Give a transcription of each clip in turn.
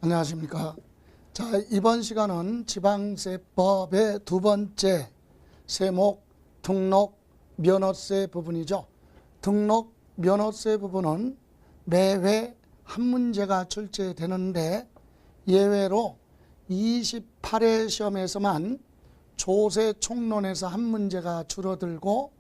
안녕하십니까. 자, 이번 시간은 지방세법의 두 번째 세목 등록 면허세 부분이죠. 등록 면허세 부분은 매회 한 문제가 출제되는데 예외로 28회 시험에서만 조세 총론에서 한 문제가 줄어들고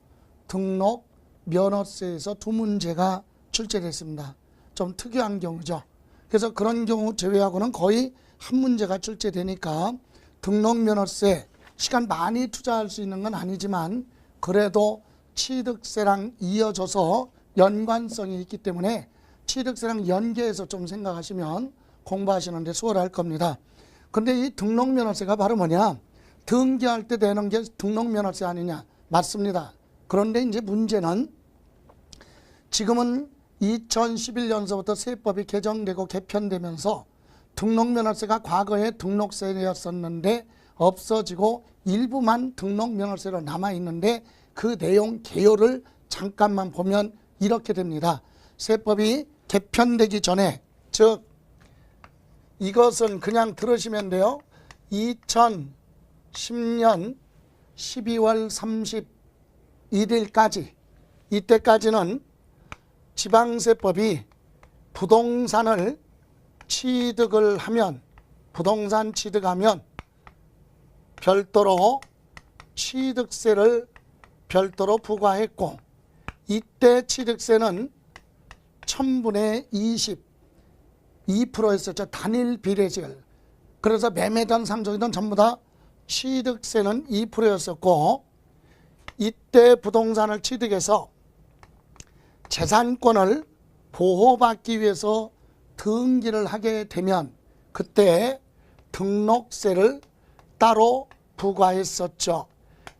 등록 면허세에서 두 문제가 출제됐습니다. 좀 특이한 경우죠. 그래서 그런 경우 제외하고는 거의 한 문제가 출제되니까 등록면허세 시간 많이 투자할 수 있는 건 아니지만 그래도 취득세랑 이어져서 연관성이 있기 때문에 취득세랑 연계해서 좀 생각하시면 공부하시는데 수월할 겁니다. 그런데 이 등록면허세가 바로 뭐냐? 등기할 때 내는 게 등록면허세 아니냐? 맞습니다. 그런데 이제 문제는 지금은 2011년서부터 세법이 개정되고 개편되면서 등록면허세가 과거에 등록세였었는데 없어지고 일부만 등록면허세로 남아있는데 그 내용 개요를 잠깐만 보면 이렇게 됩니다. 세법이 개편되기 전에, 즉 이것은 그냥 들으시면 돼요. 2010년 12월 31일까지 이때까지는 지방세법이 부동산을 취득을 하면 부동산 취득하면 별도로 취득세를 별도로 부과했고 이때 취득세는 1000분의 20 2%였었죠. 단일 비례세율. 그래서 매매든 상속이든 전부 다 취득세는 2%였었고 이때 부동산을 취득해서 재산권을 보호받기 위해서 등기를 하게 되면 그때 등록세를 따로 부과했었죠.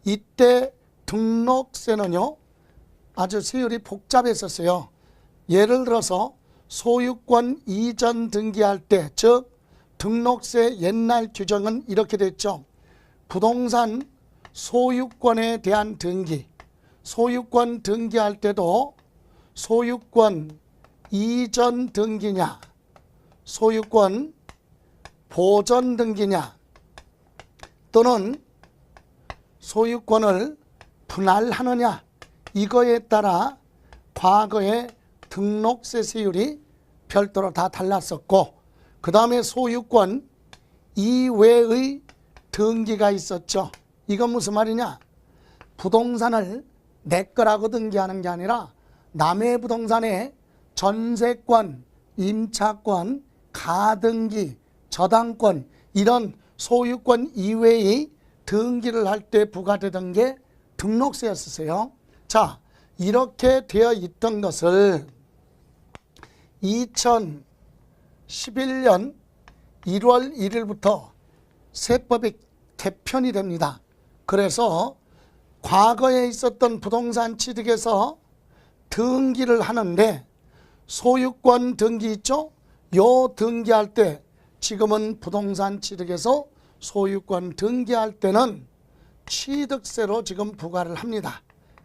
이때 등록세는요 아주 세율이 복잡했었어요. 예를 들어서 소유권 이전 등기할 때, 즉 등록세 옛날 규정은 이렇게 됐죠. 부동산 소유권에 대한 등기, 소유권 등기할 때도 소유권 이전 등기냐, 소유권 보전 등기냐, 또는 소유권을 분할하느냐, 이거에 따라 과거에 등록세 세율이 별도로 다 달랐었고 그 다음에 소유권 이외의 등기가 있었죠. 이건 무슨 말이냐? 부동산을 내 거라고 등기하는 게 아니라 남의 부동산에 전세권, 임차권, 가등기, 저당권 이런 소유권 이외의 등기를 할 때 부과되던 게 등록세였어요. 자, 이렇게 되어 있던 것을 2011년 1월 1일부터 세법이 개편이 됩니다. 그래서 과거에 있었던 부동산 취득에서 등기를 하는데 소유권 등기 있죠? 요 등기할 때 지금은 부동산 취득에서 소유권 등기할 때는 취득세로 지금 부과를 합니다.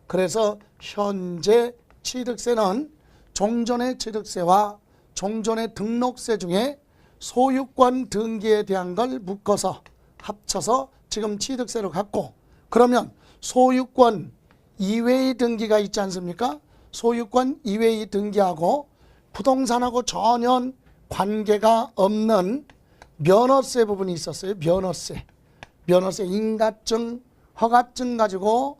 그래서 현재 취득세는 종전의 취득세와 종전의 등록세 중에 소유권 등기에 대한 걸 묶어서 합쳐서 지금 취득세로 갖고 그러면 소유권 이외의 등기가 있지 않습니까? 소유권 이외의 등기하고 부동산하고 전혀 관계가 없는 면허세 부분이 있었어요. 면허세 인가증, 허가증 가지고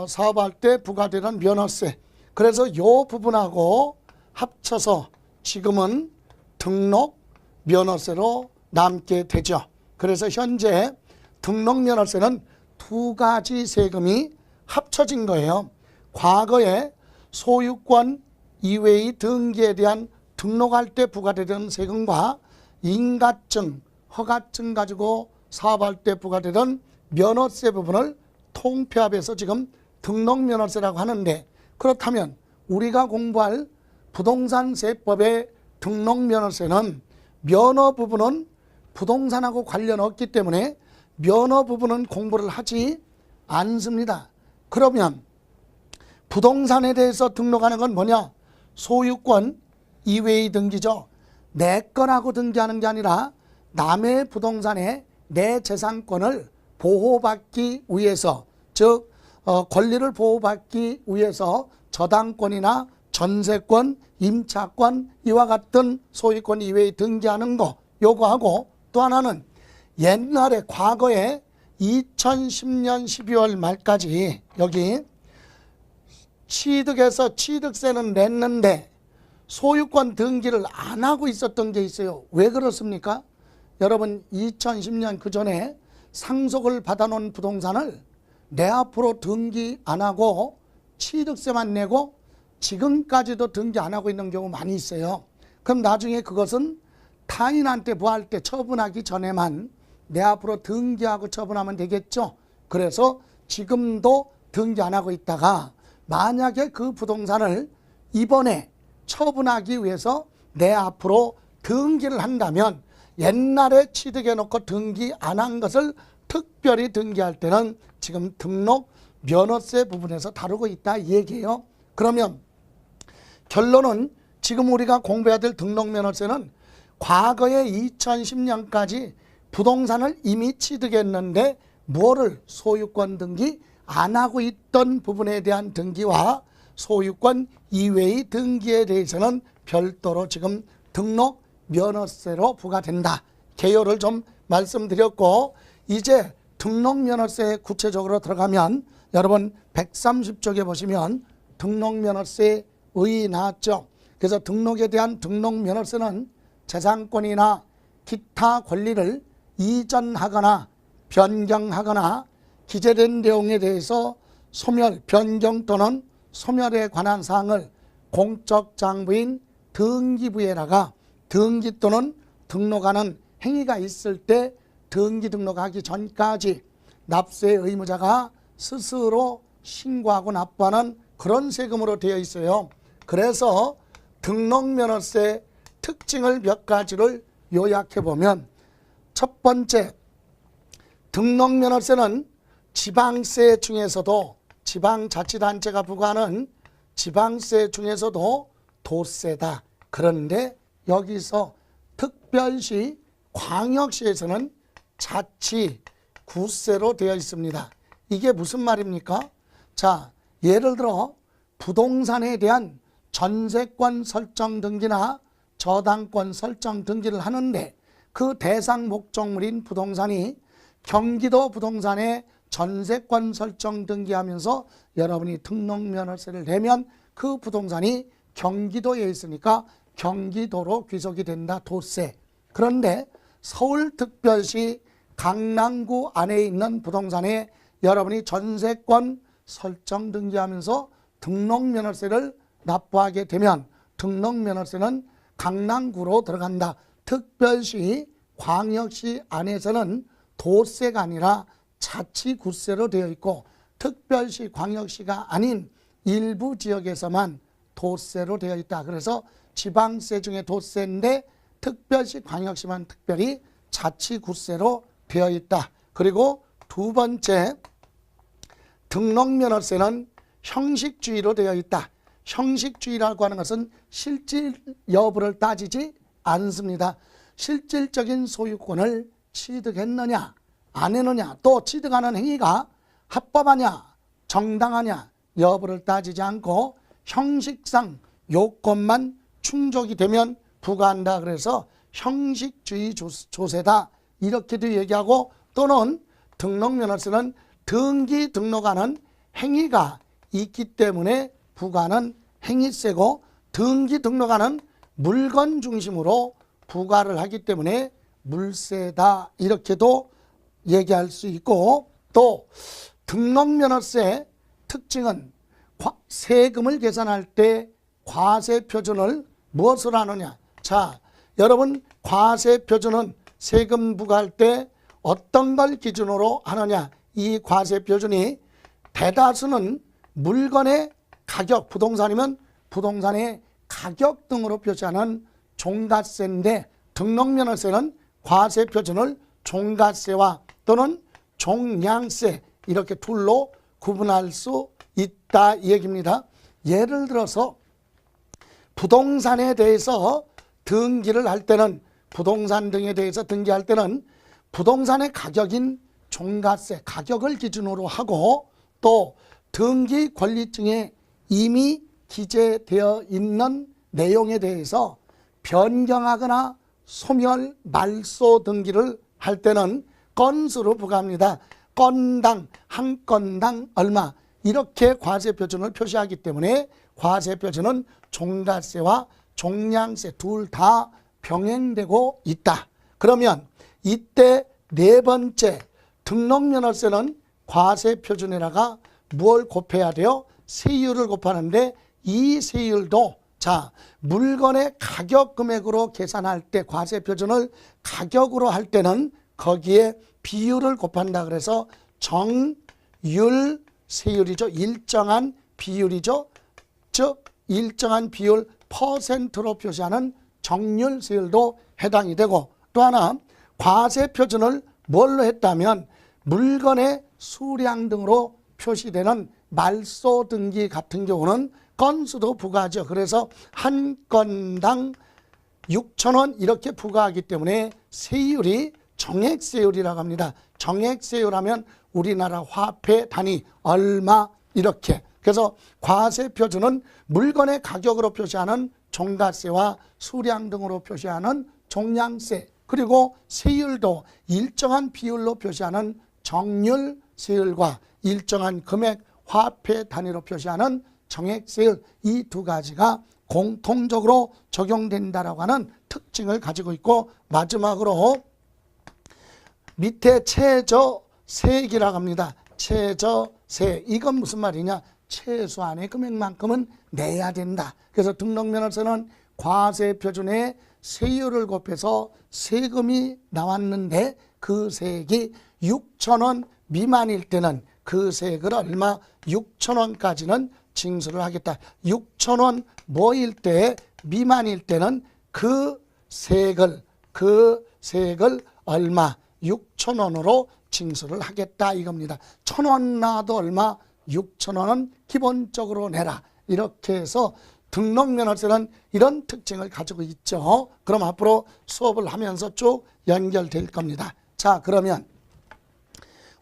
사업할 때 부과되는 면허세. 그래서 이 부분하고 합쳐서 지금은 등록 면허세로 남게 되죠. 그래서 현재 등록 면허세는 두 가지 세금이 합쳐진 거예요. 과거에 소유권 이외의 등기에 대한 등록할 때 부과되던 세금과 인가증, 허가증 가지고 사업할 때 부과되던 면허세 부분을 통폐합해서 지금 등록면허세라고 하는데 그렇다면 우리가 공부할 부동산세법의 등록면허세는 면허 부분은 부동산하고 관련 없기 때문에 면허 부분은 공부를 하지 않습니다. 그러면 부동산에 대해서 등록하는 건 뭐냐? 소유권 이외의 등기죠. 내 거라고 등기하는 게 아니라 남의 부동산에 내 재산권을 보호받기 위해서, 즉 권리를 보호받기 위해서 저당권이나 전세권, 임차권 이와 같은 소유권 이외에 등기하는 거 요구하고, 또 하나는 옛날에 과거에 2010년 12월 말까지 여기 취득해서 취득세는 냈는데 소유권 등기를 안 하고 있었던 게 있어요. 왜 그렇습니까? 여러분 2010년 그 전에 상속을 받아놓은 부동산을 내 앞으로 등기 안 하고 취득세만 내고 지금까지도 등기 안 하고 있는 경우 많이 있어요. 그럼 나중에 그것은 타인한테 부할 때 처분하기 전에만 내 앞으로 등기하고 처분하면 되겠죠. 그래서 지금도 등기 안 하고 있다가 만약에 그 부동산을 이번에 처분하기 위해서 내 앞으로 등기를 한다면 옛날에 취득해 놓고 등기 안 한 것을 특별히 등기할 때는 지금 등록 면허세 부분에서 다루고 있다 이 얘기예요. 그러면 결론은 지금 우리가 공부해야 될 등록 면허세는 과거에 2010년까지 부동산을 이미 취득했는데 뭐를 소유권 등기 안 하고 있던 부분에 대한 등기와 소유권 이외의 등기에 대해서는 별도로 지금 등록 면허세로 부과된다. 개요를 좀 말씀드렸고, 이제 등록 면허세에 구체적으로 들어가면 여러분 130쪽에 보시면 등록 면허세 의 나왔죠. 그래서 등록에 대한 등록 면허세는 재산권이나 기타 권리를 이전하거나 변경하거나 기재된 내용에 대해서 소멸, 변경 또는 소멸에 관한 사항을 공적 장부인 등기부에다가 등기 또는 등록하는 행위가 있을 때 등기 등록하기 전까지 납세 의무자가 스스로 신고하고 납부하는 그런 세금으로 되어 있어요. 그래서 등록면허세 특징을 몇 가지를 요약해 보면, 첫 번째, 등록면허세는 지방세 중에서도, 지방자치단체가 부과하는 지방세 중에서도 도세다. 그런데 여기서 특별시, 광역시에서는 자치구세로 되어 있습니다. 이게 무슨 말입니까? 자, 예를 들어 부동산에 대한 전세권 설정 등기나 저당권 설정 등기를 하는데 그 대상 목적물인 부동산이 경기도 부동산에 전세권 설정 등기하면서 여러분이 등록면허세를 내면 그 부동산이 경기도에 있으니까 경기도로 귀속이 된다. 도세. 그런데 서울특별시 강남구 안에 있는 부동산에 여러분이 전세권 설정 등기하면서 등록면허세를 납부하게 되면 등록면허세는 강남구로 들어간다. 특별시, 광역시 안에서는 도세가 아니라 자치구세로 되어 있고, 특별시, 광역시가 아닌 일부 지역에서만 도세로 되어 있다. 그래서 지방세 중에 도세인데 특별시, 광역시만 특별히 자치구세로 되어 있다. 그리고 두 번째, 등록면허세는 형식주의로 되어 있다. 형식주의라고 하는 것은 실질 여부를 따지지 않습니다. 실질적인 소유권을 취득했느냐 안 했느냐, 또 취득하는 행위가 합법하냐 정당하냐 여부를 따지지 않고 형식상 요건만 충족이 되면 부과한다. 그래서 형식주의 조세다 이렇게도 얘기하고, 또는 등록면허세는 등기 등록하는 행위가 있기 때문에 부과는 행위세고, 등기 등록하는 물건 중심으로 부과를 하기 때문에 물세다 이렇게도 얘기할 수 있고, 또 등록면허세 특징은 세금을 계산할 때 과세표준을 무엇으로 하느냐. 자, 여러분 과세표준은 세금 부과할 때 어떤 걸 기준으로 하느냐. 이 과세표준이 대다수는 물건의 가격, 부동산이면 부동산의 가격 등으로 표시하는 종가세인데, 등록면허세는 과세표준을 종가세와 또는 종량세 이렇게 둘로 구분할 수 있다 이 얘기입니다. 예를 들어서 부동산에 대해서 등기를 할 때는 부동산 등에 대해서 등기할 때는 부동산의 가격인 종가세 가격을 기준으로 하고 또 등기 권리증에 이미 기재되어 있는 내용에 대해서 변경하거나 소멸, 말소 등기를 할 때는 건수로 부과합니다. 건당, 한 건당 얼마 이렇게 과세표준을 표시하기 때문에 과세표준은 종가세와 종량세 둘 다 병행되고 있다. 그러면 이때 네 번째 등록면허세는 과세표준에다가 무엇을 곱해야 돼요? 세율을 곱하는데 이 세율도 자 물건의 가격 금액으로 계산할 때 과세표준을 가격으로 할 때는 거기에 비율을 곱한다. 그래서 정율 세율이죠. 일정한 비율이죠. 즉 일정한 비율 퍼센트로 표시하는 정률 세율도 해당이 되고 또 하나 과세표준을 뭘로 했다면 물건의 수량 등으로 표시되는 말소 등기 같은 경우는 건수도 부과하죠. 그래서 한 건당 6,000원 이렇게 부과하기 때문에 세율이 정액세율이라고 합니다. 정액세율하면 우리나라 화폐 단위 얼마 이렇게. 그래서 과세표준은 물건의 가격으로 표시하는 종가세와 수량 등으로 표시하는 종량세 그리고 세율도 일정한 비율로 표시하는 정률세율과 일정한 금액 화폐 단위로 표시하는 정액세율 이 두 가지가 공통적으로 적용된다라고 하는 특징을 가지고 있고 마지막으로 밑에 최저세액이라고 합니다. 최저세 이건 무슨 말이냐? 최소한의 금액만큼은 내야 된다. 그래서 등록면허세는 과세표준에 세율을 곱해서 세금이 나왔는데 그 세액이 6,000원 미만일 때는 그 세액을 얼마 6,000원까지는 징수를 하겠다. 6,000원 뭐일 때 미만일 때는 그 세액을 얼마 6,000원으로 징수를 하겠다 이겁니다. 1,000원 나와도 얼마 6,000원은 기본적으로 내라. 이렇게 해서 등록면허세는 이런 특징을 가지고 있죠. 그럼 앞으로 수업을 하면서 쭉 연결될 겁니다. 자, 그러면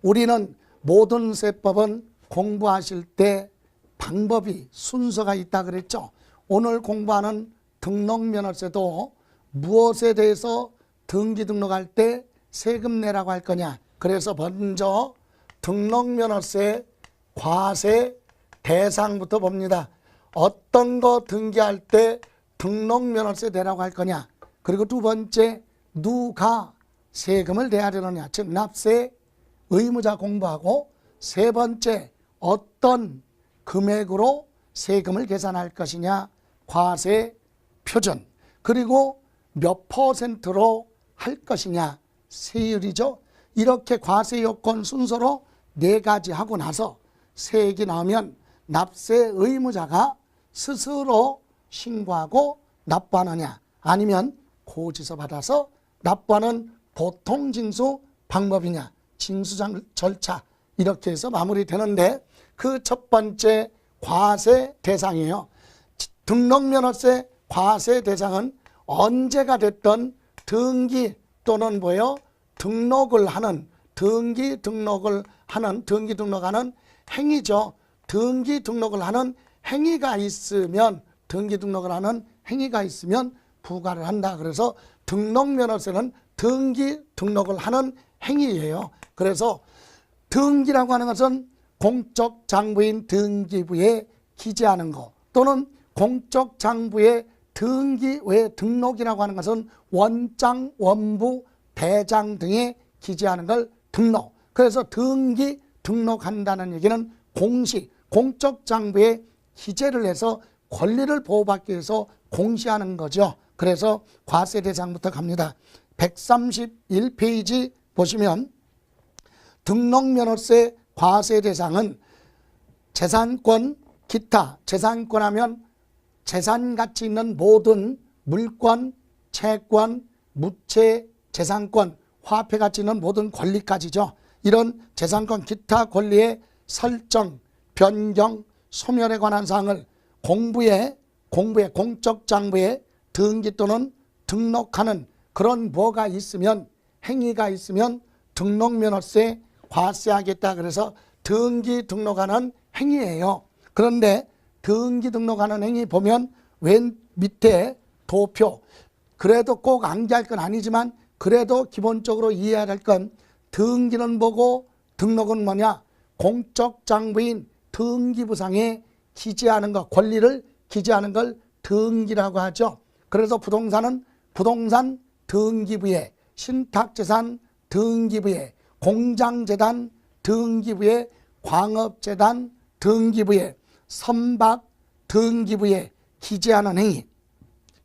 우리는 모든 세법은 공부하실 때 방법이 순서가 있다 그랬죠. 오늘 공부하는 등록면허세도 무엇에 대해서 등기 등록할 때 세금 내라고 할 거냐. 그래서 먼저 등록면허세 과세 대상부터 봅니다. 어떤 거 등기할 때 등록면허세 내라고 할 거냐. 그리고 두 번째 누가 세금을 내야 되느냐. 즉 납세 의무자 공부하고 세 번째 어떤 금액으로 세금을 계산할 것이냐. 과세 표준. 그리고 몇 퍼센트로 할 것이냐. 세율이죠. 이렇게 과세 요건 순서로 네 가지 하고 나서 세액이 나오면 납세 의무자가 스스로 신고하고 납부하느냐 아니면 고지서 받아서 납부하는 보통 징수 방법이냐 징수 절차 이렇게 해서 마무리되는데 그 첫 번째 과세 대상이에요. 등록면허세 과세 대상은 언제가 됐던 등기 또는 뭐예요? 등록을 하는 등기 등록하는 행위죠. 등기 등록을 하는 행위가 있으면 부과를 한다. 그래서 등록면허세는 등기 등록을 하는 행위예요. 그래서 등기라고 하는 것은 공적장부인 등기부에 기재하는 것 또는 공적장부의 등기 외 등록이라고 하는 것은 원장, 원부, 대장 등에 기재하는 걸 등록. 그래서 등기 등록한다는 얘기는 공시, 공적장부에 기재를 해서 권리를 보호받기 위해서 공시하는 거죠. 그래서 과세 대상부터 갑니다. 131페이지 보시면 등록면허세 과세 대상은 재산권, 기타, 재산권 하면 재산가치 있는 모든 물권, 채권, 무채, 재산권, 화폐가치 있는 모든 권리까지죠. 이런 재산권 기타 권리의 설정, 변경, 소멸에 관한 사항을 공부에 공적장부에 등기 또는 등록하는 그런 뭐가 있으면, 행위가 있으면 등록면허세 과세하겠다. 그래서 등기 등록하는 행위예요. 그런데 등기 등록하는 행위 보면 왼 밑에 도표, 그래도 꼭 암기할 건 아니지만 그래도 기본적으로 이해해야 할 건, 등기는 뭐고 등록은 뭐냐? 공적 장부인 등기부상에 기재하는 것, 권리를 기재하는 걸 등기라고 하죠. 그래서 부동산은 부동산 등기부에, 신탁재산 등기부에, 공장재단 등기부에, 광업재단 등기부에, 선박 등기부에 기재하는 행위,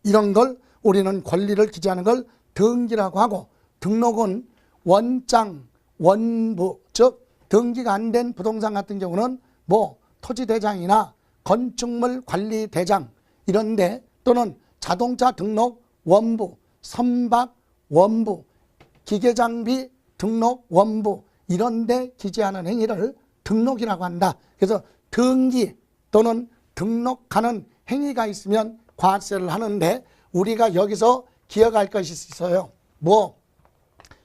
이런 걸 우리는 권리를 기재하는 걸 등기라고 하고, 등록은 원장, 원부, 즉 등기가 안 된 부동산 같은 경우는 뭐 토지대장이나 건축물 관리대장 이런데, 또는 자동차 등록 원부, 선박 원부, 기계장비 등록 원부 이런데 기재하는 행위를 등록이라고 한다. 그래서 등기 또는 등록하는 행위가 있으면 과세를 하는데, 우리가 여기서 기억할 것이 있어요. 뭐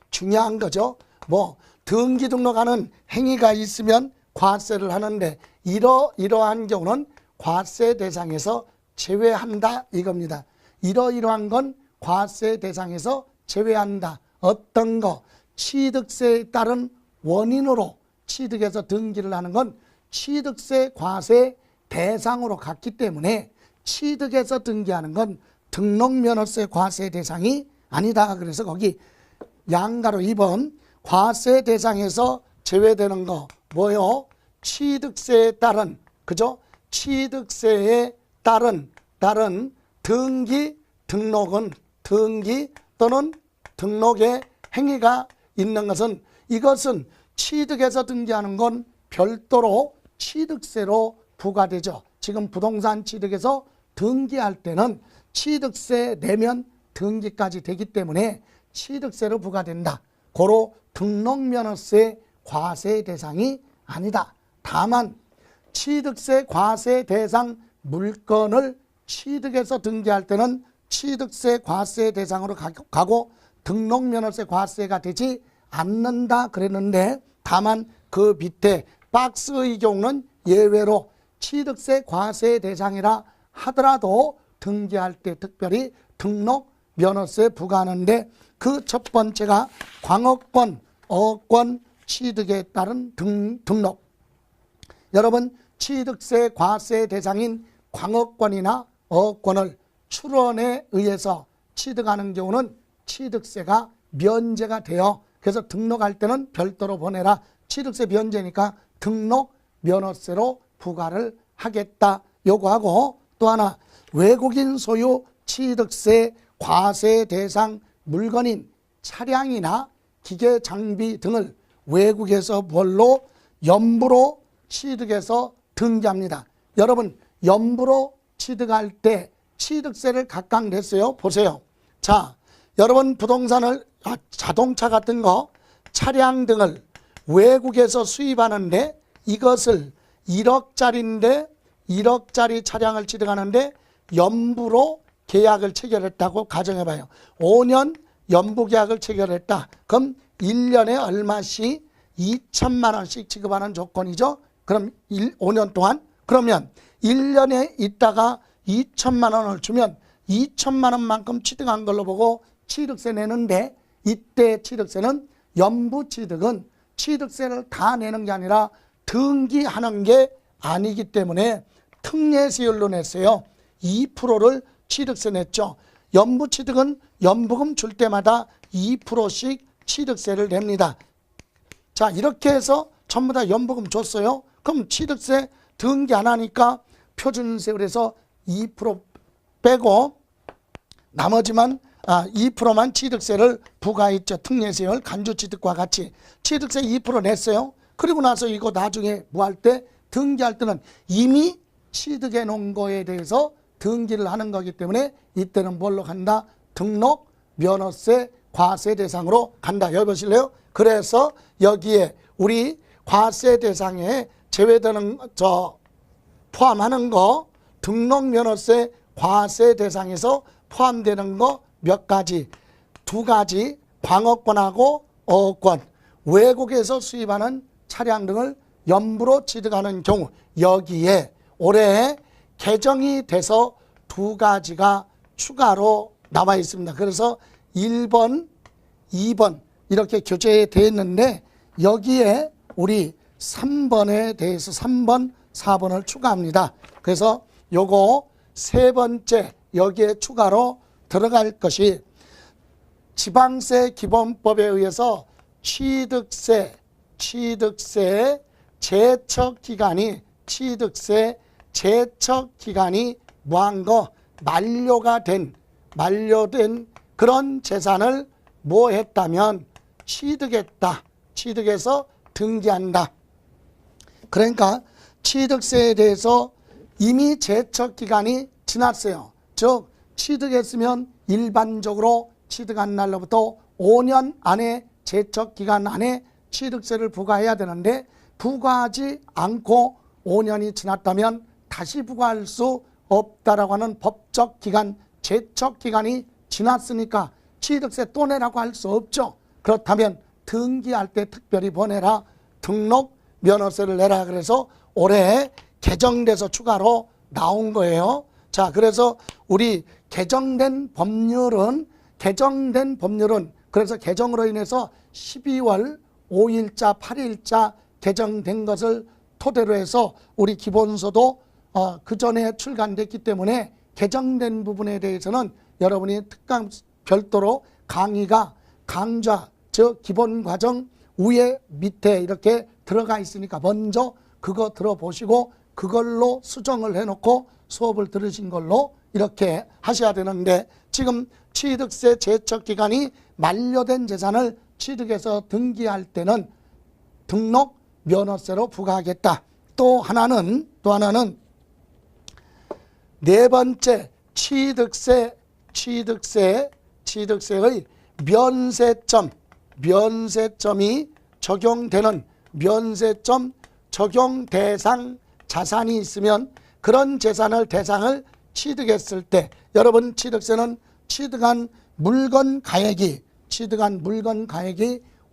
중요한 거죠. 뭐 등기 등록하는 행위가 있으면 과세를 하는데, 이러한 경우는 과세 대상에서 제외한다 이겁니다. 이러한 건 과세 대상에서 제외한다. 어떤 거? 취득세에 따른 원인으로 취득해서 등기를 하는 건 취득세 과세 대상으로 갔기 때문에, 취득해서 등기하는 건 등록면허세 과세 대상이 아니다. 그래서 거기 양가로 2번 과세 대상에서 제외되는 거 뭐요? 취득세에 따른, 그죠? 취득세에 따른 등기 등록은, 등기 또는 등록의 행위가 있는 것은, 이것은 취득해서 등기하는 건 별도로 취득세로 부과되죠. 지금 부동산 취득해서 등기할 때는 취득세 내면 등기까지 되기 때문에 취득세로 부과된다. 고로 등록면허세 과세 대상이 아니다. 다만 취득세 과세 대상 물건을 취득해서 등기할 때는 취득세 과세 대상으로 가고 등록면허세 과세가 되지 않는다 그랬는데, 다만 그 밑에 박스의 경우는 예외로 취득세 과세 대상이라 하더라도 등기할 때 특별히 등록면허세 부과하는데, 그 첫 번째가 광업권, 어권 취득에 따른 등록. 여러분, 취득세 과세 대상인 광업권이나 어권을 출원에 의해서 취득하는 경우는 취득세가 면제가 돼요. 그래서 등록할 때는 별도로 보내라. 취득세 면제니까 등록면허세로 부과를 하겠다 요구하고, 또 하나 외국인 소유 취득세 과세 대상 물건인 차량이나 기계 장비 등을 외국에서 뭘로? 연부로 취득해서 등기합니다. 여러분, 연부로 취득할 때 취득세를 각각 냈어요. 보세요. 자, 여러분 부동산을, 자동차 같은 거, 차량 등을 외국에서 수입하는데, 이것을 1억짜리인데 1억짜리 차량을 취득하는데 연부로 계약을 체결했다고 가정해봐요. 5년 연부 계약을 체결했다. 그럼 1년에 얼마씩 2천만 원씩 지급하는 조건이죠. 그럼 5년 동안, 그러면 1년에 있다가 2천만 원을 주면 2천만 원만큼 취득한 걸로 보고 취득세 내는데, 이때 취득세는 연부 취득은 취득세를 다 내는 게 아니라 등기하는 게 아니기 때문에 특례세율로 냈어요. 2%를 취득세 냈죠. 연부 취득은 연부금 줄 때마다 2%씩 취득세를 냅니다. 자, 이렇게 해서 전부 다 연부금 줬어요. 그럼 취득세 등기 안 하니까 표준세율에서 2% 빼고 나머지만 2%만 취득세를 부과했죠. 특례세율 간주취득과 같이 취득세 2% 냈어요. 그리고 나서 이거 나중에 뭐 할 때, 등기할 때는 이미 취득해 놓은 거에 대해서 등기를 하는 거기 때문에 이때는 뭘로 간다? 등록 면허세 과세 대상으로 간다. 여기 보실래요? 그래서 여기에 우리 과세 대상에 제외되는 포함하는 거, 등록 면허세 과세 대상에서 포함되는 거 몇 가지, 두 가지, 광어권하고 어권, 외국에서 수입하는 차량 등을 연부로 취득하는 경우, 여기에 올해 개정이 돼서 두 가지가 추가로 나와 있습니다. 그래서 1번, 2번 이렇게 교재되어 있는데 여기에 우리 3번에 대해서 3번, 4번을 추가합니다. 그래서 요거 세 번째 여기에 추가로 들어갈 것이 지방세 기본법에 의해서 취득세 제척기간이 뭐한 거 만료된 그런 재산을 뭐 했다면 취득해서 등기한다. 그러니까 취득세에 대해서 이미 제척기간이 지났어요. 즉 취득했으면 일반적으로 취득한 날로부터 5년 안에 제척기간 안에 취득세를 부과해야 되는데 부과하지 않고 5년이 지났다면 다시 부과할 수 없다라고 하는 법적 기간, 제척기간이 지났으니까 취득세 또 내라고 할 수 없죠. 그렇다면 등기할 때 특별히 보내라, 등록 면허세를 내라. 그래서 올해 개정돼서 추가로 나온 거예요. 자, 그래서 우리 개정된 법률은 그래서 개정으로 인해서 12월 5일자, 8일자 개정된 것을 토대로 해서 우리 기본소도 그 전에 출간됐기 때문에 개정된 부분에 대해서는 여러분이 특강 별도로 강좌, 즉 기본과정 위에 밑에 이렇게 들어가 있으니까 먼저 그거 들어보시고 그걸로 수정을 해놓고 수업을 들으신 걸로 이렇게 하셔야 되는데 지금 취득세 제척기간이 만료된 재산을 취득해서 등기할 때는 등록 면허세로 부과하겠다. 또 하나는 네 번째 취득세의 면세점이 적용되는 면세점 적용 대상 자산이 있으면 그런 대상을 취득했을 때 여러분 취득세는 취득한 물건 가액이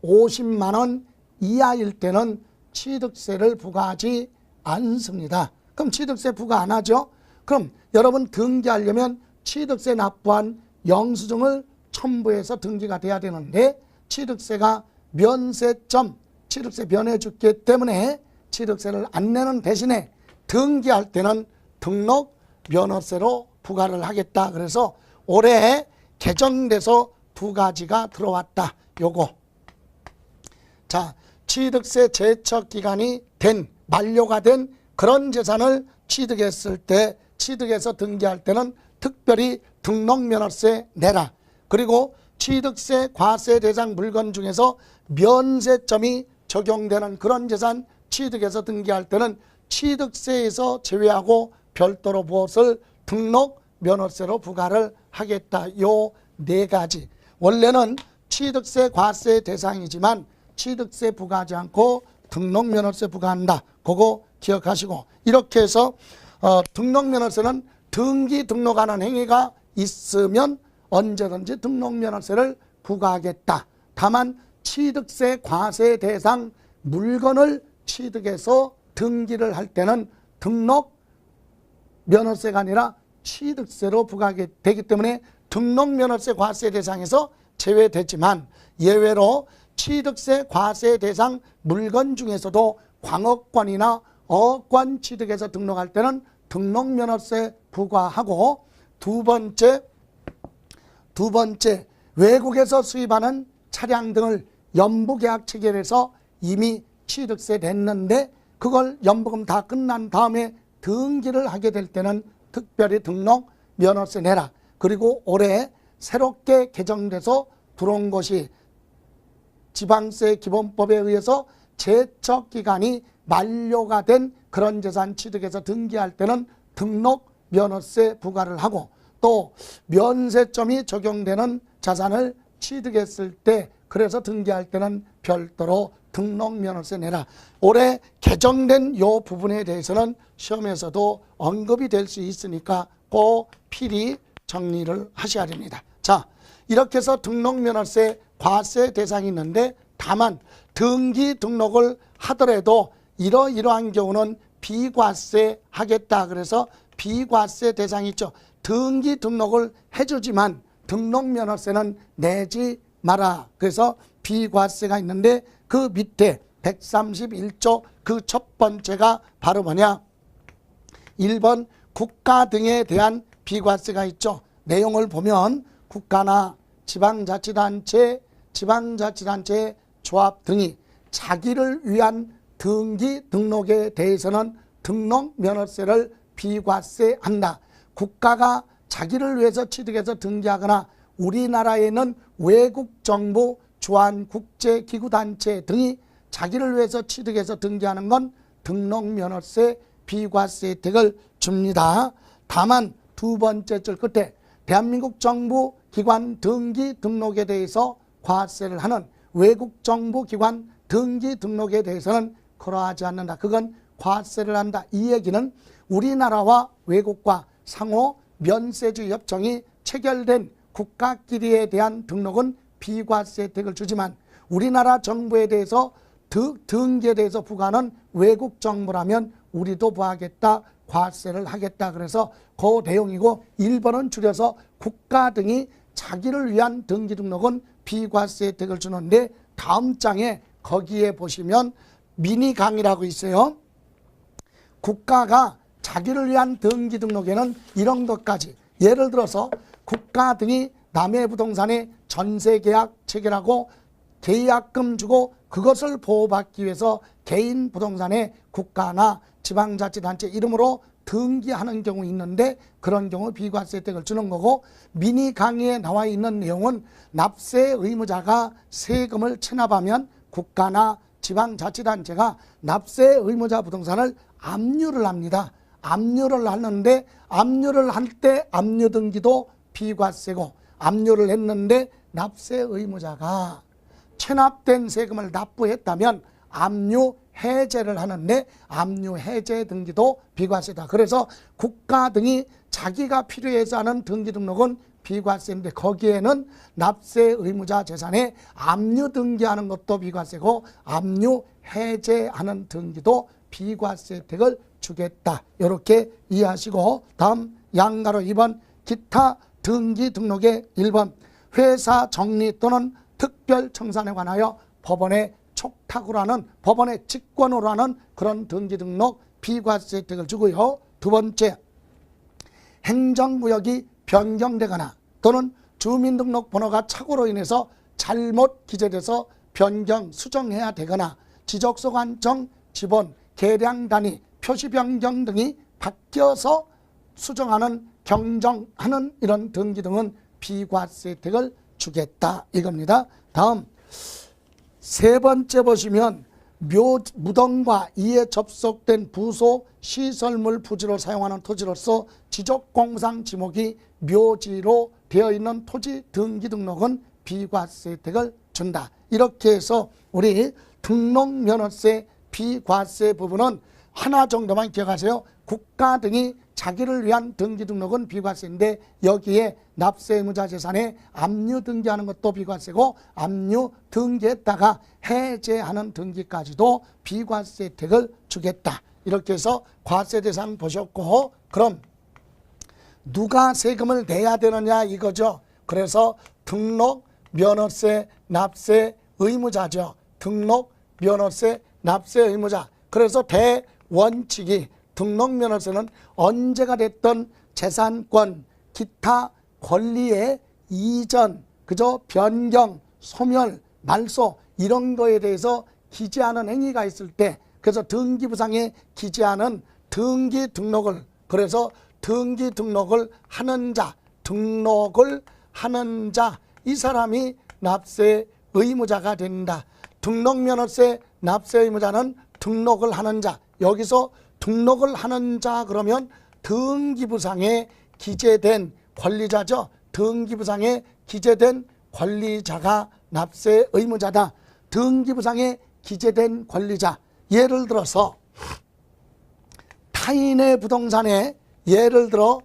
50만 원 이하일 때는 취득세를 부과하지 않습니다. 그럼 취득세 부과 안 하죠? 그럼 여러분 등기하려면 취득세 납부한 영수증을 첨부해서 등기가 돼야 되는데 취득세가 취득세 면해줬기 때문에 취득세를 안 내는 대신에 등기할 때는 등록 면허세로 부과를 하겠다. 그래서 올해 개정돼서 두 가지가 들어왔다. 요거. 자, 취득세 제척기간이 만료가 된 그런 재산을 취득해서 등기할 때는 특별히 등록면허세 내라. 그리고 취득세 과세 대상 물건 중에서 면세점이 적용되는 그런 재산 취득해서 등기할 때는 취득세에서 제외하고 별도로 무엇을 등록면허세로 부과를 하겠다. 요 네 가지. 원래는 취득세 과세 대상이지만 취득세 부과하지 않고 등록면허세 부과한다. 그거 기억하시고 이렇게 해서 등록면허세는 등록하는 행위가 있으면 언제든지 등록면허세를 부과하겠다. 다만 취득세 과세 대상 물건을 취득해서 등기를 할 때는 등록면허세가 아니라 취득세로 부과하게 되기 때문에 등록면허세 과세 대상에서 제외되지만 예외로 취득세 과세 대상 물건 중에서도 광어권이나 어권 취득해서 등록할 때는 등록면허세 부과하고 두 번째 외국에서 수입하는 차량 등을 연부계약 체결해서 이미 취득세 냈는데 그걸 연부금 다 끝난 다음에 등기를 하게 될 때는 특별히 등록면허세 내라. 그리고 올해 새롭게 개정돼서 들어온 것이 지방세 기본법에 의해서 제척기간이 만료가 된 그런 재산 취득해서 등기할 때는 등록면허세 부과를 하고 또 면세점이 적용되는 자산을 취득했을 때 그래서 등기할 때는 별도로 등록면허세 내라. 올해 개정된 요 부분에 대해서는 시험에서도 언급이 될 수 있으니까 꼭 필히 정리를 하셔야 됩니다. 자, 이렇게 해서 등록면허세 과세 대상이 있는데 다만 등기 등록을 하더라도 이러이러한 경우는 비과세 하겠다. 그래서 비과세 대상이 있죠. 등기 등록을 해주지만 등록면허세는 내지 마라. 그래서 비과세가 있는데 그 밑에 131조 그 첫 번째가 바로 뭐냐? 1번 국가 등에 대한 비과세가 있죠. 내용을 보면 국가나 지방자치단체, 조합 등이 자기를 위한 등기 등록에 대해서는 등록면허세를 비과세한다. 국가가 자기를 위해서 취득해서 등기하거나 우리나라에는 외국정부, 주한국제기구단체 등이 자기를 위해서 취득해서 등기하는 건 등록면허세 비과세 혜택을 줍니다. 다만 두 번째 줄 끝에 대한민국 정부 기관 등기 등록에 대해서 과세를 하는 외국정부 기관 등기 등록에 대해서는 그러하지 않는다. 그건 과세를 한다. 이 얘기는 우리나라와 외국과 상호 면세주 협정이 체결된 국가끼리에 대한 등록은 비과세 혜택을 주지만 우리나라 정부에 대해서 등기에 대해서 부과하는 외국 정부라면 우리도 부과하겠다. 과세를 하겠다. 그래서 그 내용이고 1번은 줄여서 국가 등이 자기를 위한 등기 등록은 비과세 혜택을 주는데 다음 장에 거기에 보시면 미니 강의라고 있어요. 국가가 자기를 위한 등기 등록에는 이런 것까지 예를 들어서 국가 등이 남의 부동산에 전세계약 체결하고 계약금 주고 그것을 보호받기 위해서 개인 부동산에 국가나 지방자치단체 이름으로 등기하는 경우 있는데 그런 경우 비과세 혜택을 주는 거고 미니 강의에 나와 있는 내용은 납세 의무자가 세금을 체납하면 국가나 지방자치단체가 납세 의무자 부동산을 압류를 합니다. 압류를 하는데 압류를 할 때 압류등기도 비과세고 압류를 했는데 납세 의무자가 체납된 세금을 납부했다면 압류 해제를 하는데 압류 해제 등기도 비과세다. 그래서 국가 등이 자기가 필요해서 하는 등기 등록은 비과세인데 거기에는 납세 의무자 재산에 압류 등기하는 것도 비과세고 압류 해제하는 등기도 비과세 혜택을 주겠다. 이렇게 이해하시고 다음 양가로 2번 기타 등기 등록의 1번 회사 정리 또는 특별 청산에 관하여 법원의 촉탁으로 하는 법원의 직권으로 하는 그런 등기 등록 비과세 혜택을 주고요. 두 번째 행정구역이 변경되거나 또는 주민등록번호가 착오로 인해서 잘못 기재돼서 변경 수정해야 되거나 지적소 관청 지번 계량 단위 표시 변경 등이 바뀌어서 수정하는 경정하는 이런 등기 등은 비과세 혜택을 주겠다 이겁니다. 다음 세 번째 보시면 무덤과 이에 접속된 부소 시설물 부지로 사용하는 토지로서 지적공상 지목이 묘지로 되어 있는 토지 등기 등록은 비과세 혜택을 준다. 이렇게 해서 우리 등록면허세 비과세 부분은 하나 정도만 기억하세요. 국가 등이 자기를 위한 등기 등록은 비과세인데 여기에 납세 의무자 재산에 압류 등기하는 것도 비과세고 압류 등기했다가 해제하는 등기까지도 비과세 혜택을 주겠다. 이렇게 해서 과세 대상 보셨고 그럼 누가 세금을 내야 되느냐 이거죠. 그래서 등록 면허세 납세 의무자죠. 등록 면허세 납세 의무자. 그래서 대원칙이 등록면허세는 언제가 됐던 재산권, 기타 권리의 이전, 그저 변경, 소멸, 말소 이런 거에 대해서 기재하는 행위가 있을 때 그래서 등기부상에 기재하는 등기 등록을 그래서 등기 등록을 하는 자, 이 사람이 납세 의무자가 된다. 등록면허세 납세 의무자는 등록을 하는 자. 여기서 등록을 하는 자 그러면 등기부상에 기재된 권리자죠. 등기부상에 기재된 권리자가 납세 의무자다. 등기부상에 기재된 권리자. 예를 들어서 타인의 부동산에 예를 들어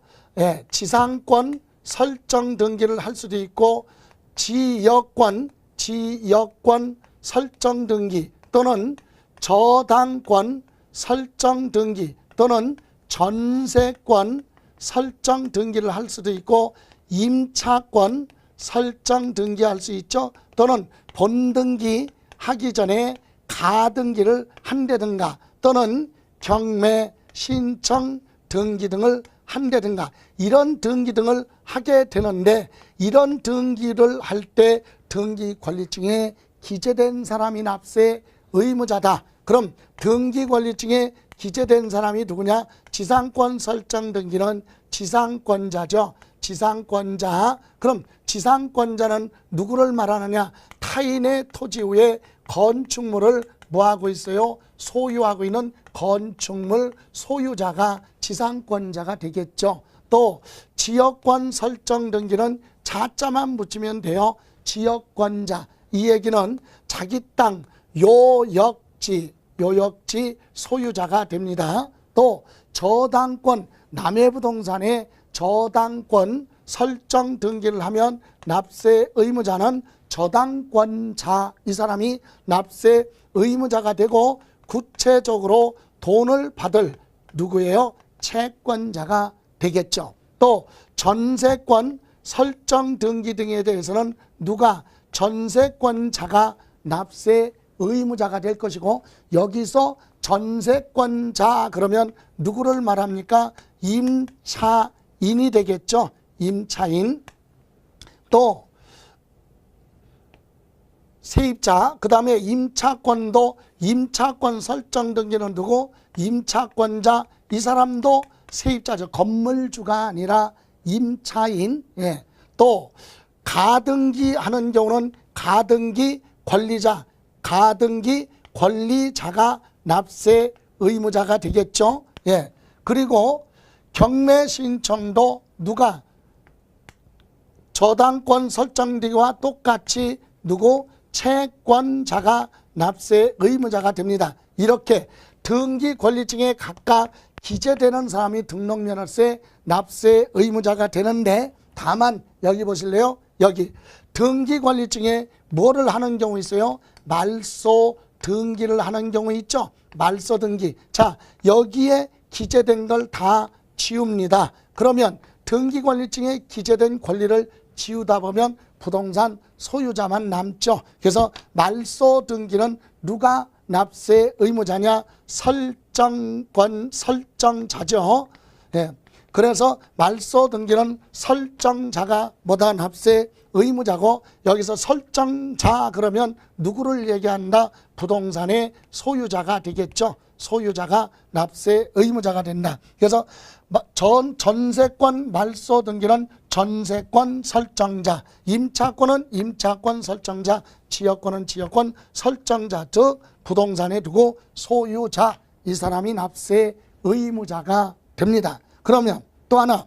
지상권, 설정 등기를 할 수도 있고 지역권 설정 등기 또는 저당권 설정 등기 또는 전세권 설정 등기를 할 수도 있고 임차권 설정 등기할 수 있죠. 또는 본등기 하기 전에 가등기를 한다든가 또는 경매 신청 등기 등을 한다든가 이런 등기 등을 하게 되는데 이런 등기를 할 때 등기관리증에 기재된 사람이 납세 의무자다. 그럼 등기관리증에 기재된 사람이 누구냐? 지상권 설정 등기는 지상권자죠. 지상권자. 그럼 지상권자는 누구를 말하느냐? 타인의 토지 위에 건축물을 뭐하고 있어요? 소유하고 있는 건축물 소유자가 지상권자가 되겠죠. 또 지역권 설정 등기는 자자만 붙이면 돼요. 지역권자. 이 얘기는 자기 땅 요역지 소유자가 됩니다. 또 저당권 남의 부동산에 저당권 설정 등기를 하면 납세 의무자는 저당권자 이 사람이 납세 의무자가 되고 구체적으로 돈을 받을 누구예요? 채권자가 되겠죠. 또 전세권 설정 등기 등에 대해서는 누가 전세권자가 납세 의무자가 될 것이고 여기서 전세권자 그러면 누구를 말합니까? 임차인이 되겠죠. 임차인. 또 세입자 그 다음에 임차권도 임차권 설정 등기는 누구? 임차권자 이 사람도 세입자죠. 건물주가 아니라 임차인. 예. 또 가등기 하는 경우는 가등기 관리자가 납세 의무자가 되겠죠. 예. 그리고 경매 신청도 누가? 저당권 설정등기와 똑같이 누구? 채권자가 납세 의무자가 됩니다. 이렇게 등기관리증에 각각 기재되는 사람이 등록면허세 납세 의무자가 되는데 다만 여기 보실래요? 여기 등기관리증에 뭐를 하는 경우 있어요? 말소 등기를 하는 경우 있죠. 말소 등기. 자, 여기에 기재된 걸 다 지웁니다. 그러면 등기관리증에 기재된 권리를 지우다 보면 부동산 소유자만 남죠. 그래서 말소 등기는 누가 납세 의무자냐? 설정자죠. 예. 그래서 말소 등기는 설정자가 뭐다? 납세 의무자고 여기서 설정자 그러면 누구를 얘기한다? 부동산의 소유자가 되겠죠. 소유자가 납세 의무자가 된다. 그래서 전세권 말소 등기는 전세권 설정자, 임차권은 임차권 설정자, 지역권은 지역권 설정자, 즉 부동산에 두고 소유자 이 사람이 납세 의무자가 됩니다. 그러면 또 하나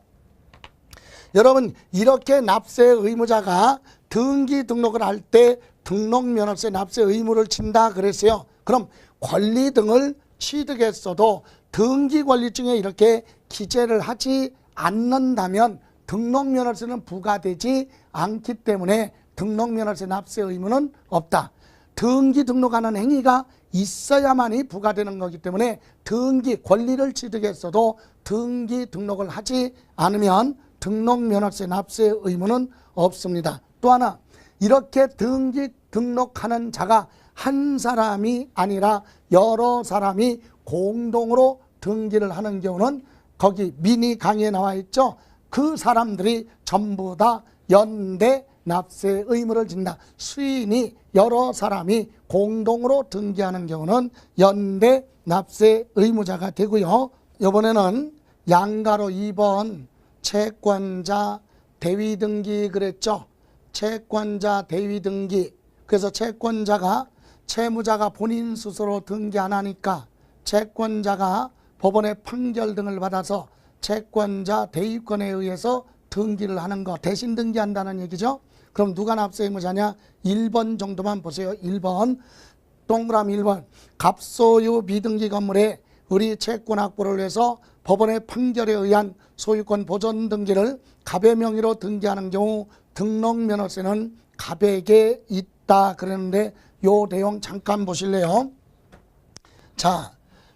여러분 이렇게 납세 의무자가 등기 등록을 할 때 등록면허세 납세 의무를 진다 그랬어요. 그럼 권리 등을 취득했어도 등기관리증에 이렇게 기재를 하지 않는다면 등록면허세는 부과되지 않기 때문에 등록면허세 납세 의무는 없다. 등기 등록하는 행위가 있어야만이 부과되는 거기 때문에 등기 권리를 취득했어도 등기 등록을 하지 않으면 등록면허세 납세 의무는 없습니다. 또 하나 이렇게 등기 등록하는 자가 한 사람이 아니라 여러 사람이 공동으로 등기를 하는 경우는 거기 미니 강의에 나와 있죠. 그 사람들이 전부 다 연대 납세 의무를 진다. 수인이 여러 사람이 공동으로 등기하는 경우는 연대 납세 의무자가 되고요. 이번에는 양가로 2번 채권자 대위등기 그랬죠. 채권자 대위등기. 그래서 채권자가 채무자가 본인 스스로 등기 안 하니까 채권자가 법원의 판결 등을 받아서 채권자 대위권에 의해서 등기를 하는 거 대신 등기한다는 얘기죠. 그럼 누가 납세 의무자냐? 1번 정도만 보세요. 1번 동그라미 1번 갑소유 미등기 건물에 우리 채권 확보를 위해서 법원의 판결에 의한 소유권 보존 등기를 갑의 명의로 등기하는 경우 등록면허세는 갑에게 있다 그러는데 요 내용 잠깐 보실래요? 자,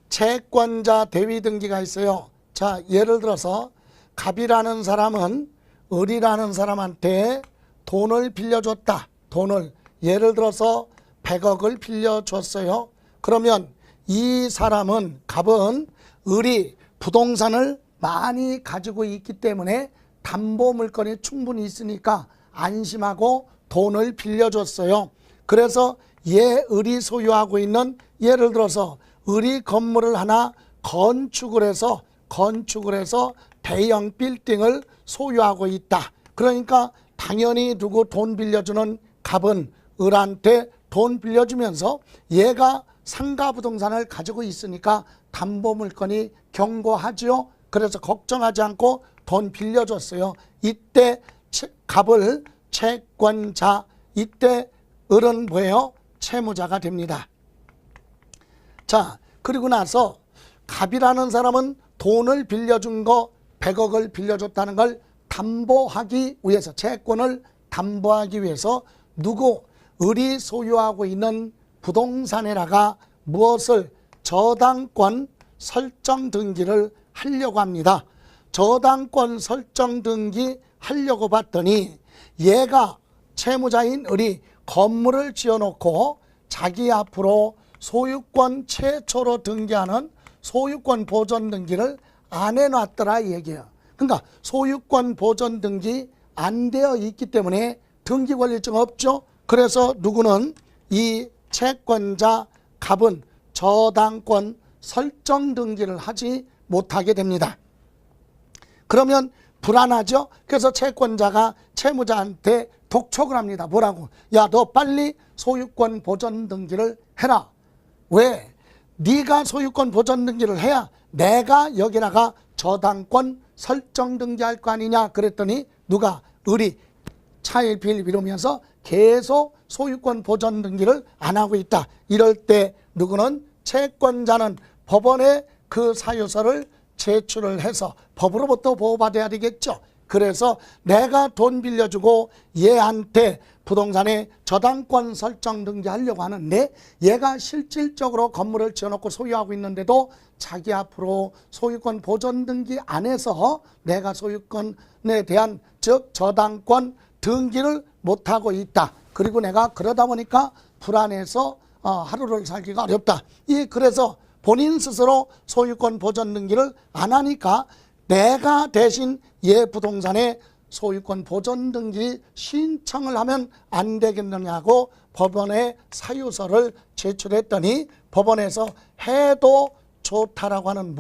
채권자 대위 등기가 있어요. 자, 예를 들어서 갑이라는 사람은 을이라는 사람한테 돈을 빌려줬다. 돈을 예를 들어서 100억을 빌려줬어요. 그러면 이 사람은 갑은 을이 부동산을 많이 가지고 있기 때문에 담보 물건이 충분히 있으니까 안심하고 돈을 빌려줬어요. 그래서 을이 소유하고 있는 예를 들어서 을이 건물을 하나 건축을 해서 대형 빌딩을 소유하고 있다. 그러니까 당연히 누구 돈 빌려주는 갑은 을한테 돈 빌려주면서 얘가 상가 부동산을 가지고 있으니까 담보 물건이 견고하지요. 그래서 걱정하지 않고 돈 빌려줬어요. 이때 갑을 채권자, 이때 을은 뭐예요? 채무자가 됩니다. 자, 그리고 나서 갑이라는 사람은 돈을 빌려준 거 100억을 빌려줬다는 걸 담보하기 위해서, 채권을 담보하기 위해서 을이 소유하고 있는 부동산에다가 무엇을 저당권 설정 등기를 하려고 합니다. 저당권 설정 등기 하려고 봤더니 얘가 채무자인 을이 건물을 지어놓고 자기 앞으로 소유권 최초로 등기하는 소유권 보존 등기를 안 해놨더라 이 얘기예요. 그러니까 소유권 보존 등기 안 되어 있기 때문에 등기 권리증 없죠. 그래서 누구는 이 채권자 갑은 저당권 설정 등기를 하지 못하게 됩니다. 그러면 불안하죠. 그래서 채권자가 채무자한테 독촉을 합니다. 뭐라고? 야, 너 빨리 소유권 보존 등기를 해라. 왜? 네가 소유권 보존 등기를 해야 내가 여기다가 저당권 설정 등기할 거 아니냐 그랬더니 을이 차일피일 미루면서 계속 소유권 보존 등기를 안 하고 있다. 이럴 때 누구는 채권자는 법원에 그 사유서를 제출을 해서 법으로부터 보호받아야 되겠죠. 그래서 내가 돈 빌려주고 얘한테 부동산에 저당권 설정 등기하려고 하는데 얘가 실질적으로 건물을 지어놓고 소유하고 있는데도 자기 앞으로 소유권 보존 등기 안 해서 내가 소유권에 대한 즉 저당권 등기를 못하고 있다. 그리고 내가 그러다 보니까 불안해서 하루를 살기가 어렵다. 그래서 본인 스스로 소유권 보존 등기를 안 하니까 내가 대신 얘 부동산에 소유권 보존 등기 신청을 하면 안 되겠느냐고 법원에 사유서를 제출했더니 법원에서 해도 좋다라고 하는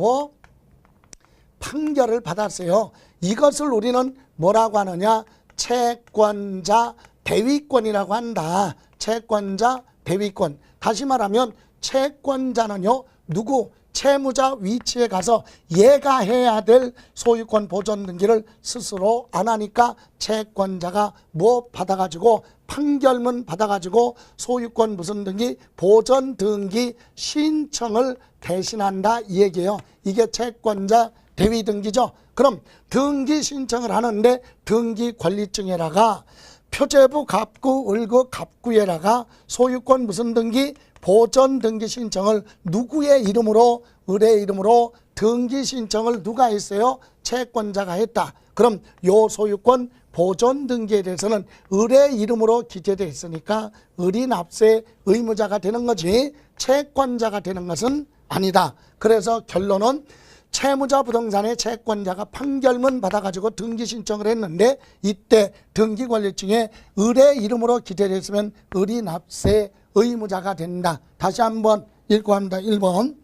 판결을 받았어요. 이것을 우리는 뭐라고 하느냐? 채권자 대위권이라고 한다. 채권자 대위권. 다시 말하면 채권자는요, 채무자 위치에 가서 얘가 해야 될 소유권 보존 등기를 스스로 안 하니까 채권자가 받아가지고 판결문 받아가지고 소유권 무슨 등기 보존 등기 신청을 대신한다 이 얘기예요. 이게 채권자 대위 등기죠. 그럼 등기 신청을 하는데 등기 권리증에다가 표제부 갑구 을구 갑구에다가 소유권 무슨 등기 보존 등기 신청을 누구의 이름으로? 을의 이름으로 등기 신청을 누가 했어요? 채권자가 했다. 그럼 요 소유권 보존 등기에 대해서는 을의 이름으로 기재되어 있으니까 을이 납세 의무자가 되는 거지 채권자가 되는 것은 아니다. 그래서 결론은 채무자 부동산의 채권자가 판결문 받아가지고 등기 신청을 했는데 이때 등기 권리증에 을의 이름으로 기재되어 있으면 을이 납세 의무자가 된다. 다시 한번 읽고 합니다. 1번.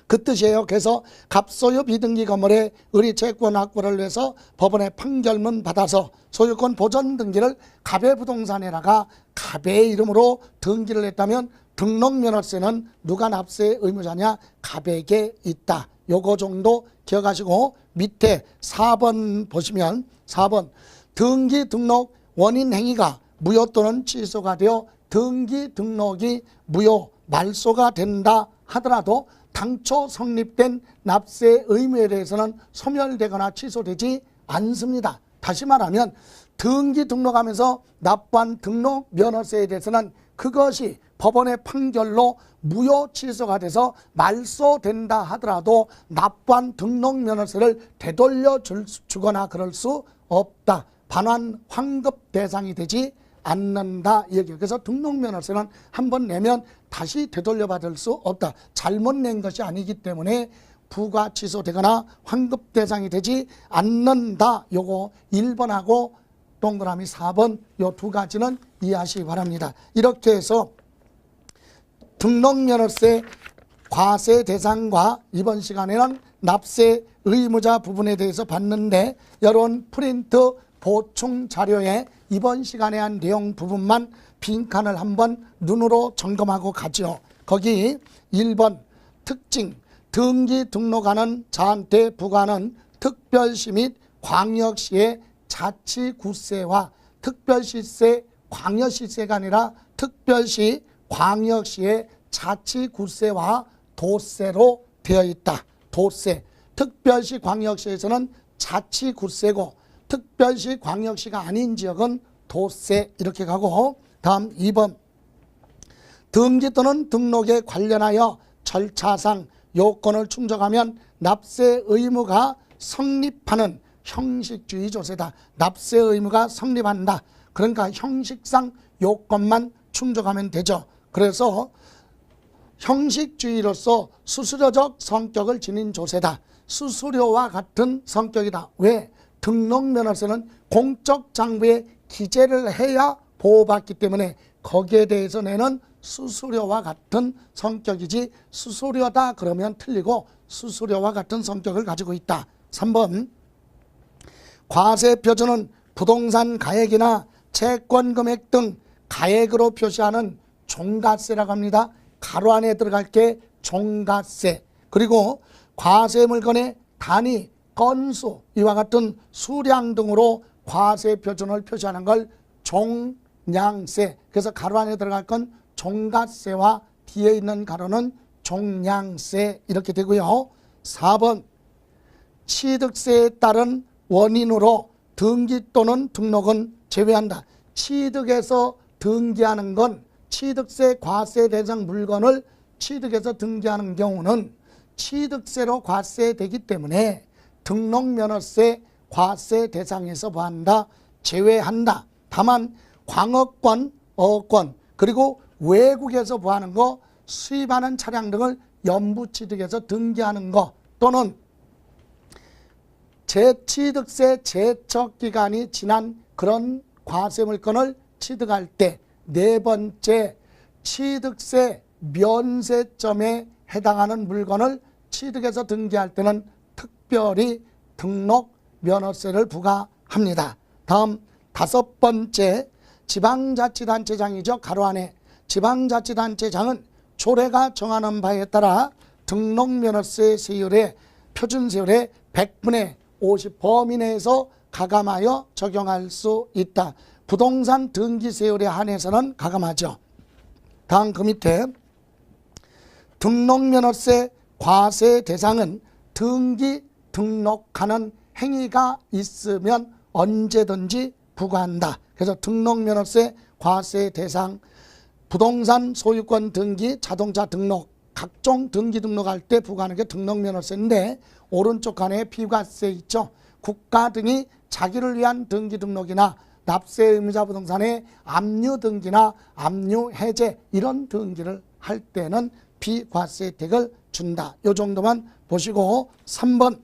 그 뜻이에요. 그래서 갑소유 비등기 건물에 을이 채권 확보를 위해서 법원에 판결문 받아서 소유권 보존 등기를 갑의 부동산에다가 갑의 이름으로 등기를 했다면 등록면허세는 누가 납세 의무자냐? 갑에게 있다. 요거 정도 기억하시고 밑에 4번 보시면 4번 등기 등록 원인 행위가 무효 또는 취소가 되어 등기 등록이 무효 말소가 된다 하더라도 당초 성립된 납세 의무에 대해서는 소멸되거나 취소되지 않습니다. 다시 말하면 등기 등록하면서 납부한 등록 면허세에 대해서는 그것이 법원의 판결로 무효 취소가 돼서 말소된다 하더라도 납부한 등록 면허세를 되돌려 주거나 그럴 수 없다. 반환 환급 대상이 되지 않는다. 얘기예요. 그래서 등록 면허세는 한번 내면 다시 되돌려 받을 수 없다. 잘못 낸 것이 아니기 때문에 부과 취소되거나 환급 대상이 되지 않는다. 요거 1번하고 동그라미 4번 요 두 가지는 이해하시기 바랍니다. 이렇게 해서 등록면허세 과세 대상과 이번 시간에는 납세 의무자 부분에 대해서 봤는데 여러분 프린트 보충 자료에 이번 시간에 한 내용 부분만 빈칸을 한번 눈으로 점검하고 가죠. 거기 1번 특징 등기 등록하는 자한테 부과하는 특별시 및 광역시의 자치구세와 특별시세, 광역시세가 아니라 특별시, 광역시의 자치구세와 도세로 되어 있다. 도세. 특별시, 광역시에서는 자치구세고 특별시, 광역시가 아닌 지역은 도세 이렇게 가고 다음 2번 등기 또는 등록에 관련하여 절차상 요건을 충족하면 납세 의무가 성립하는 형식주의 조세다. 납세 의무가 성립한다. 그러니까 형식상 요건만 충족하면 되죠. 그래서 형식주의로서 수수료적 성격을 지닌 조세다. 수수료와 같은 성격이다. 왜? 등록면허세는 공적장부에 기재를 해야 보호받기 때문에 거기에 대해서 내는 수수료와 같은 성격이지 수수료다 그러면 틀리고 수수료와 같은 성격을 가지고 있다. 3번 과세표준은 부동산 가액이나 채권금액 등 가액으로 표시하는 종가세라고 합니다. 가로 안에 들어갈 게 종가세. 그리고 과세물건의 단위, 건수 이와 같은 수량 등으로 과세표준을 표시하는 걸 종량세. 그래서 가로 안에 들어갈 건 종가세와 뒤에 있는 가로는 종량세 이렇게 되고요. 4번 취득세에 따른 원인으로 등기 또는 등록은 제외한다. 취득해서 등기하는 건 취득세 과세 대상 물건을 취득해서 등기하는 경우는 취득세로 과세되기 때문에 등록면허세 과세 대상에서 뭐한다? 제외한다. 다만 광어권, 어권 그리고 외국에서 뭐하는 거 수입하는 차량 등을 연부취득해서 등기하는 거 또는 재취득세 제척기간이 지난 그런 과세물건을 취득할 때 네 번째 취득세 면세점에 해당하는 물건을 취득해서 등기할 때는 특별히 등록 면허세를 부과합니다. 다음 5번째 지방자치단체장이죠. 가로 안에 지방자치단체장은 조례가 정하는 바에 따라 등록면허세 세율의 표준세율의 100분의 50 범위 내에서 가감하여 적용할 수 있다. 부동산 등기세율에 한해서는 가감하죠. 다음 그 밑에 등록면허세 과세 대상은 등기 등록하는 행위가 있으면 언제든지 부과한다. 그래서 등록면허세 과세 대상 부동산 소유권 등기 자동차 등록 각종 등기 등록할 때 부과하는 게 등록면허세인데 오른쪽 칸에 비과세 있죠. 국가 등이 자기를 위한 등기 등록이나 납세 의무자 부동산의 압류 등기나 압류 해제 이런 등기를 할 때는 비과세 혜택을 준다. 이 정도만 보시고 3번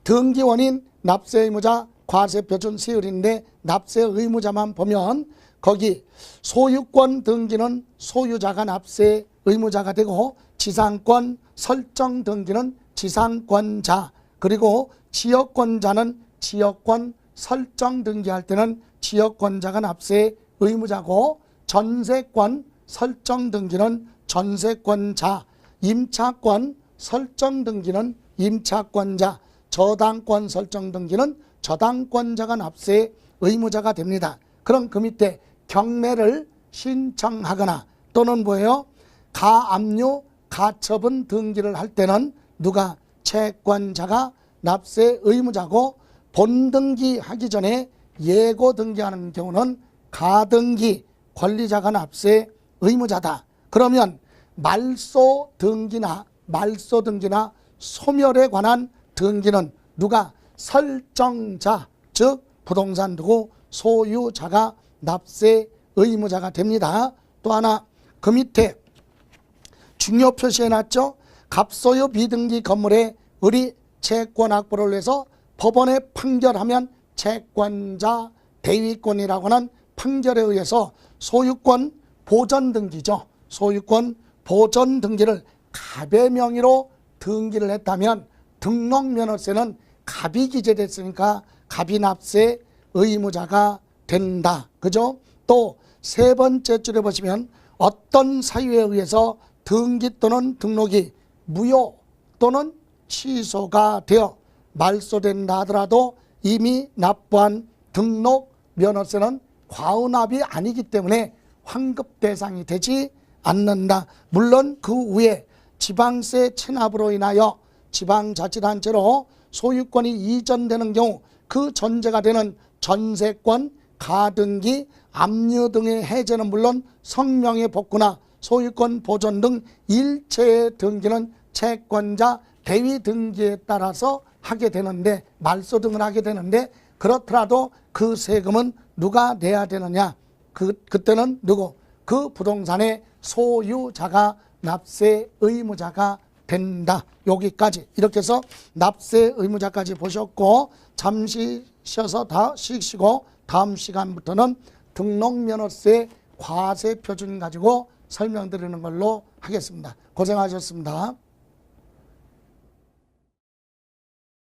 등기 원인 납세 의무자 과세 표준 세율인데 납세 의무자만 보면 거기 소유권 등기는 소유자가 납세 의무자가 되고 지상권 설정 등기는 지상권자 그리고 지역권자는 지역권 설정 등기할 때는 지역권자가 납세 의무자고 전세권 설정 등기는 전세권자 임차권 설정 등기는 임차권자 저당권 설정 등기는 저당권자가 납세 의무자가 됩니다. 그럼 그 밑에 경매를 신청하거나 또는 뭐예요? 가압류 가처분 등기를 할 때는 누가 채권자가 납세 의무자고, 본등기 하기 전에 예고 등기하는 경우는 가등기 권리자가 납세 의무자다. 그러면 말소 등기나 소멸에 관한 등기는 누가 설정자, 즉 부동산 두고 소유자가 납세 의무자가 됩니다. 또 하나 그 밑에 중요 표시해놨죠. 갑소유 비등기 건물의 의리 채권 확보를 위해서 법원에 판결하면 채권자 대위권이라고 하는 판결에 의해서 소유권 보전 등기죠. 소유권 보전 등기를 갑의 명의로 등기를 했다면 등록면허세는 갑이 기재됐으니까 갑이 납세 의무자가 된다. 그죠? 또 세 번째 줄에 보시면 어떤 사유에 의해서 등기 또는 등록이 무효 또는 취소가 되어 말소된다 하더라도 이미 납부한 등록 면허세는 과은합이 아니기 때문에 환급 대상이 되지 않는다. 물론 그 후에 지방세 체납으로 인하여 지방자치단체로 소유권이 이전되는 경우 그 전제가 되는 전세권, 가등기, 압류 등의 해제는 물론 성명의 복구나 소유권 보존 등 일체의 등기는 채권자 대위 등기에 따라서 하게 되는데, 말소 등을 하게 되는데, 그렇더라도 그 세금은 누가 내야 되느냐? 그때는 누구? 그 부동산의 소유자가 납세 의무자가 된다. 여기까지 이렇게 해서 납세 의무자까지 보셨고, 잠시 쉬시고 다음 시간부터는 등록면허세 과세 표준 가지고 설명드리는 걸로 하겠습니다. 고생하셨습니다.